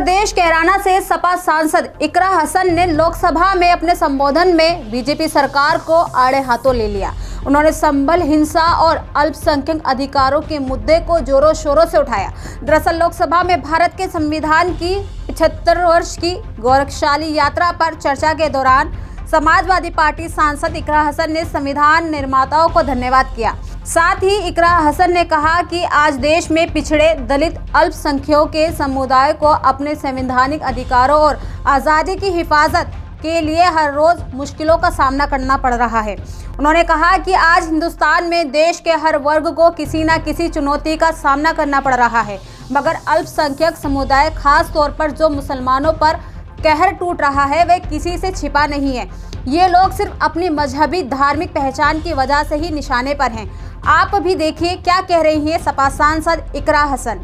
प्रदेश कैराना से सपा सांसद इकरा हसन ने लोकसभा में अपने संबोधन में बीजेपी सरकार को आड़े हाथों ले लिया। उन्होंने संबल हिंसा और अल्पसंख्यक अधिकारों के मुद्दे को जोरों शोरों से उठाया। दरअसल लोकसभा में भारत के संविधान की 75 वर्ष की गौरवशाली यात्रा पर चर्चा के दौरान समाजवादी पार्टी सांसद इकरा हसन ने संविधान निर्माताओं को धन्यवाद किया। साथ ही इकरा हसन ने कहा कि आज देश में पिछड़े, दलित, अल्पसंख्यकों के समुदाय को अपने संवैधानिक अधिकारों और आज़ादी की हिफाजत के लिए हर रोज मुश्किलों का सामना करना पड़ रहा है। उन्होंने कहा कि आज हिंदुस्तान में देश के हर वर्ग को किसी न किसी चुनौती का सामना करना पड़ रहा है, मगर अल्पसंख्यक समुदाय, खास तौर पर जो मुसलमानों पर कहर टूट रहा है, वह किसी से छिपा नहीं है। ये लोग सिर्फ अपनी मजहबी धार्मिक पहचान की वजह से ही निशाने पर हैं। आप भी देखिए क्या कह रही हैं सपा सांसद इकरा हसन।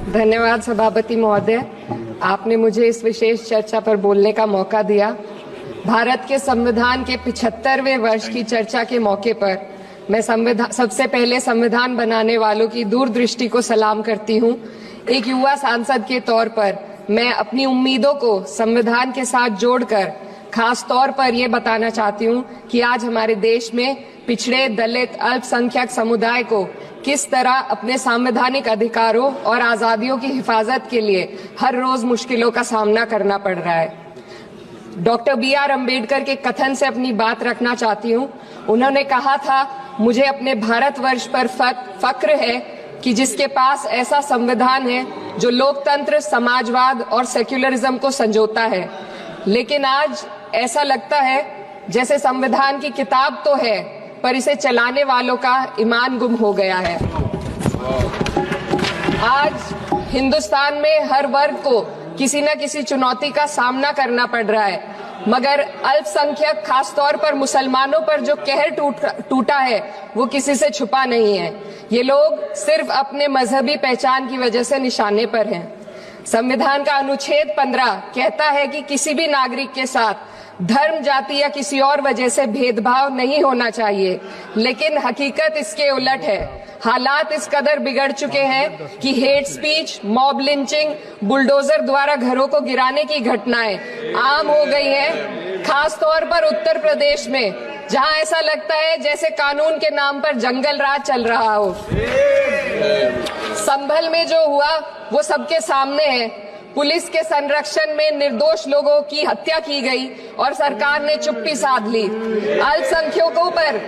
धन्यवाद सभापति महोदय, आपने मुझे इस विशेष चर्चा पर बोलने का मौका दिया। भारत के संविधान के 75वें वर्ष की चर्चा के मौके पर मैं सबसे पहले संविधान बनाने वालों की दूरदृष्टि को सलाम करती हूँ। एक युवा सांसद के तौर पर मैं अपनी उम्मीदों को संविधान के साथ जोड़कर खास तौर पर ये बताना चाहती हूँ कि आज हमारे देश में पिछड़े, दलित, अल्पसंख्यक समुदाय को किस तरह अपने संवैधानिक अधिकारों और आजादियों की हिफाजत के लिए हर रोज मुश्किलों का सामना करना पड़ रहा है। Doctor B.R. अम्बेडकर के कथन से अपनी बात रखना चाहती हूँ। उन्होंने कहा था, मुझे अपने भारतवर्ष पर फक्र है कि जिसके पास ऐसा संविधान है जो लोकतंत्र, समाजवाद और सेक्युलरिज्म को संजोता है। लेकिन आज ऐसा लगता है जैसे संविधान की किताब तो है, पर इसे चलाने वालों का ईमान गुम हो गया है। आज हिंदुस्तान में हर वर्ग को किसी न किसी चुनौती का सामना करना पड़ रहा है, मगर अल्पसंख्यक, खासतौर पर मुसलमानों पर जो कहर टूटा है वो किसी से छुपा नहीं है। ये लोग सिर्फ अपने मजहबी पहचान की वजह से निशाने पर हैं। संविधान का अनुच्छेद 15 कहता है कि किसी भी नागरिक के साथ धर्म, जाति या किसी और वजह से भेदभाव नहीं होना चाहिए, लेकिन हकीकत इसके उलट है। हालात इस कदर बिगड़ चुके हैं कि hate speech, mob lynching, bulldozer द्वारा घरों को गिराने की घटनाएं आम हो गई हैं। खास तौर पर उत्तर प्रदेश में, जहां ऐसा लगता है जैसे कानून के नाम पर जंगल राज चल रहा हो। संभल में जो हुआ वो सबके सामने है। पुलिस के संरक्षण में निर्दोष लोगों की हत्या की गई और सरकार ने चुप्पी साध ली। अल्पसंख्यकों पर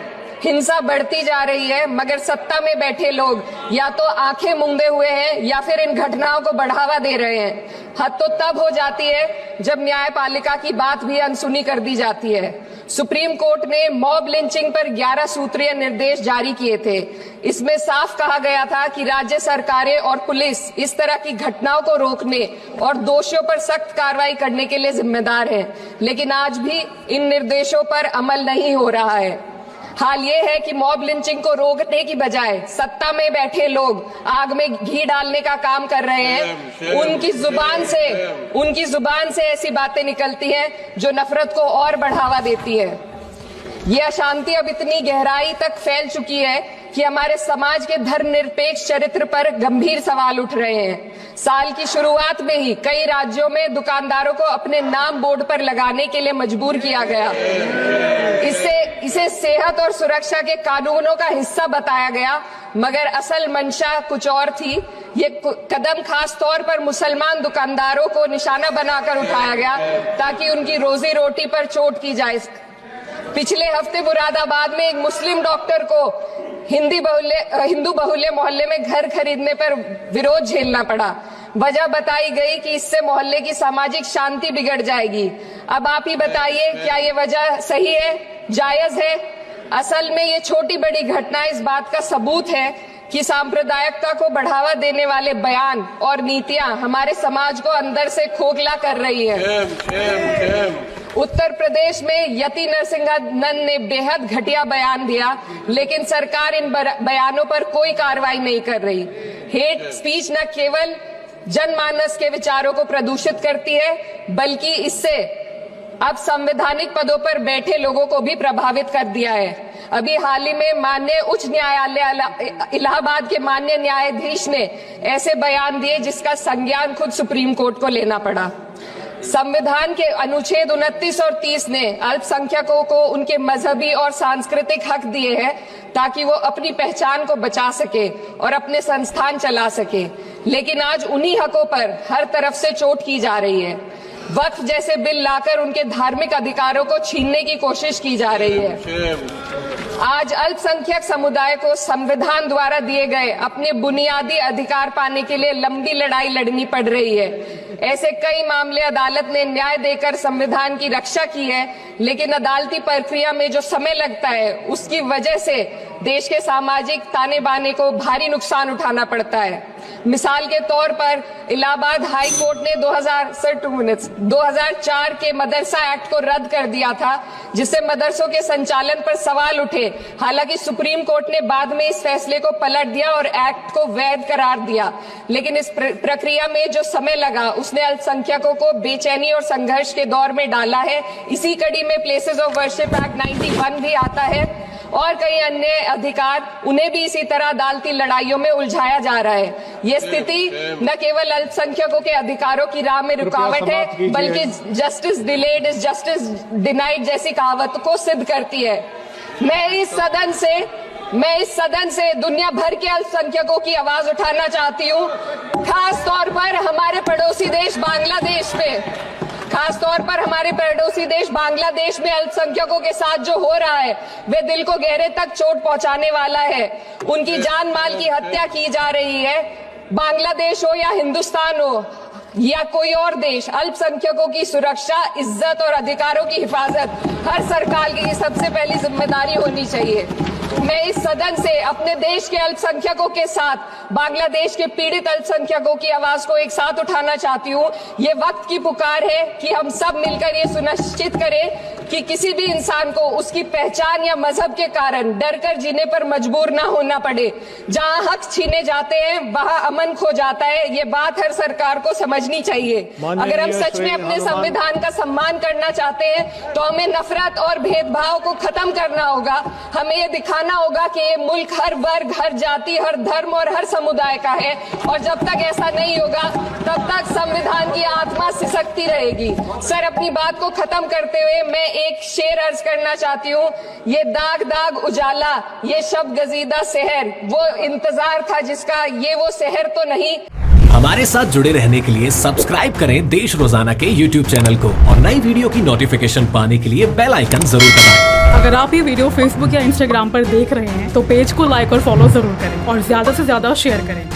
हिंसा बढ़ती जा रही है, मगर सत्ता में बैठे लोग या तो आंखें मूंदे हुए हैं या फिर इन घटनाओं को बढ़ावा दे रहे हैं। हद तो तब हो जाती है जब न्यायपालिका की बात भी अनसुनी कर दी जाती है। सुप्रीम कोर्ट ने मॉब लिंचिंग पर 11 सूत्रीय निर्देश जारी किए थे। इसमें साफ कहा गया था कि राज्य सरकारें और पुलिस इस तरह की घटनाओं को रोकने और दोषियों पर सख्त कार्रवाई करने के लिए जिम्मेदार है, लेकिन आज भी इन निर्देशों पर अमल नहीं हो रहा है। हाल ये है कि मॉब लिंचिंग को रोकने की बजाय सत्ता में बैठे लोग आग में घी डालने का काम कर रहे हैं। उनकी जुबान से ऐसी बातें निकलती हैं जो नफरत को और बढ़ावा देती है। ये अशांति अब इतनी गहराई तक फैल चुकी है कि हमारे समाज के धर्मनिरपेक्ष चरित्र पर गंभीर सवाल उठ रहे हैं। साल की शुरुआत में ही कई राज्यों में दुकानदारों को अपने नाम बोर्ड पर लगाने के लिए मजबूर किया गया। इसे सेहत और सुरक्षा के कानूनों का हिस्सा बताया गया, मगर असल मंशा कुछ और थी। ये कदम खास तौर पर मुसलमान दुकानदारों को निशाना बनाकर उठाया गया ताकि उनकी रोजी रोटी पर चोट की जाए। पिछले हफ्ते मुरादाबाद में एक मुस्लिम डॉक्टर को हिंदू बहुल्य मोहल्ले में घर खरीदने पर विरोध झेलना पड़ा। वजह बताई गई कि इससे मोहल्ले की सामाजिक शांति बिगड़ जाएगी। अब आप ही बताइए, क्या ये वजह सही है, जायज है? असल में ये छोटी बड़ी घटना इस बात का सबूत है कि सांप्रदायिकता को बढ़ावा देने वाले बयान और नीतियां हमारे समाज को अंदर से खोखला कर रही है। उत्तर प्रदेश में यति नरसिंहन ने बेहद घटिया बयान दिया, लेकिन सरकार इन बयानों पर कोई कार्रवाई नहीं कर रही। हेट स्पीच न केवल जनमानस के विचारों को प्रदूषित करती है, बल्कि इससे अब संवैधानिक पदों पर बैठे लोगों को भी प्रभावित कर दिया है। अभी हाल ही में माननीय उच्च न्यायालय इलाहाबाद के माननीय न्यायाधीश ने ऐसे बयान दिए जिसका संज्ञान खुद सुप्रीम कोर्ट को लेना पड़ा। संविधान के अनुच्छेद 29 और 30 ने अल्पसंख्यकों को उनके मजहबी और सांस्कृतिक हक दिए हैं ताकि वो अपनी पहचान को बचा सके और अपने संस्थान चला सके, लेकिन आज उन्हीं हकों पर हर तरफ से चोट की जा रही है। वक्फ जैसे बिल लाकर उनके धार्मिक अधिकारों को छीनने की कोशिश की जा रही है। आज अल्पसंख्यक समुदाय को संविधान द्वारा दिए गए अपने बुनियादी अधिकार पाने के लिए लंबी लड़ाई लड़नी पड़ रही है। ऐसे कई मामले अदालत ने न्याय देकर संविधान की रक्षा की है, लेकिन अदालती प्रक्रिया में जो समय लगता है उसकी वजह से देश के सामाजिक ताने बाने को भारी नुकसान उठाना पड़ता है। मिसाल के तौर पर इलाहाबाद हाई कोर्ट ने 2004 के मदरसा एक्ट को रद्द कर दिया था, जिससे मदरसों के संचालन पर सवाल उठे। हालांकि सुप्रीम कोर्ट ने बाद में इस फैसले को पलट दिया और एक्ट को वैध करार दिया, लेकिन इस प्रक्रिया में जो समय लगा उसने अल्पसंख्यकों को बेचैनी और संघर्ष के दौर में डाला है। इसी कड़ी में प्लेसेस ऑफ वर्शिप एक्ट 91 भी आता है और कई अन्य अधिकार, उन्हें भी इसी तरह अदालती लड़ाइयों में उलझाया जा रहा है। ये स्थिति न केवल अल्पसंख्यकों के अधिकारों की राह में रुकावट है, बल्कि justice delayed is justice denied जैसी कहावत को सिद्ध करती है। मैं इस सदन से दुनिया भर के अल्पसंख्यकों की आवाज उठाना चाहती हूँ, खास तौर पर हमारे पड़ोसी देश बांग्लादेश में अल्पसंख्यकों के साथ जो हो रहा है वे दिल को गहरे तक चोट पहुंचाने वाला है। उनकी जान माल की हत्या की जा रही है। बांग्लादेश हो या हिंदुस्तान हो या कोई और देश, अल्पसंख्यकों की सुरक्षा, इज्जत और अधिकारों की हिफाजत हर सरकार की सबसे पहली जिम्मेदारी होनी चाहिए। मैं इस सदन से अपने देश के अल्पसंख्यकों के साथ बांग्लादेश के पीड़ित अल्पसंख्यकों की आवाज को एक साथ उठाना चाहती हूँ। ये वक्त की पुकार है कि हम सब मिलकर ये सुनिश्चित करें कि किसी भी इंसान को उसकी पहचान या मजहब के कारण डरकर जीने पर मजबूर ना होना पड़े। जहाँ हक छीने जाते हैं वहाँ अमन खो जाता है। ये बात हर सरकार को समझनी चाहिए। अगर हम सच में अपने संविधान का सम्मान करना चाहते हैं तो हमें नफरत और भेदभाव को खत्म करना होगा। हमें ये दिखाना होगा कि ये मुल्क हर वर्ग, हर जाति, हर धर्म और हर समुदाय का है, और जब तक ऐसा नहीं होगा तब तक संविधान की आत्मा सिसकती रहेगी। सर, अपनी बात को खत्म करते हुए मैं एक शेर अर्ज करना चाहती हूँ। ये दाग दाग उजाला, ये शब गजीदा शहर, वो इंतजार था जिसका, ये वो शहर तो नहीं। हमारे साथ जुड़े रहने के लिए सब्सक्राइब करें देश रोजाना के YouTube चैनल को और नई वीडियो की नोटिफिकेशन पाने के लिए बेल आइकन जरूर दबाएं। अगर आप ये वीडियो Facebook या Instagram पर देख रहे हैं तो पेज को लाइक और फॉलो जरूर करें और ज्यादा से ज्यादा शेयर करें।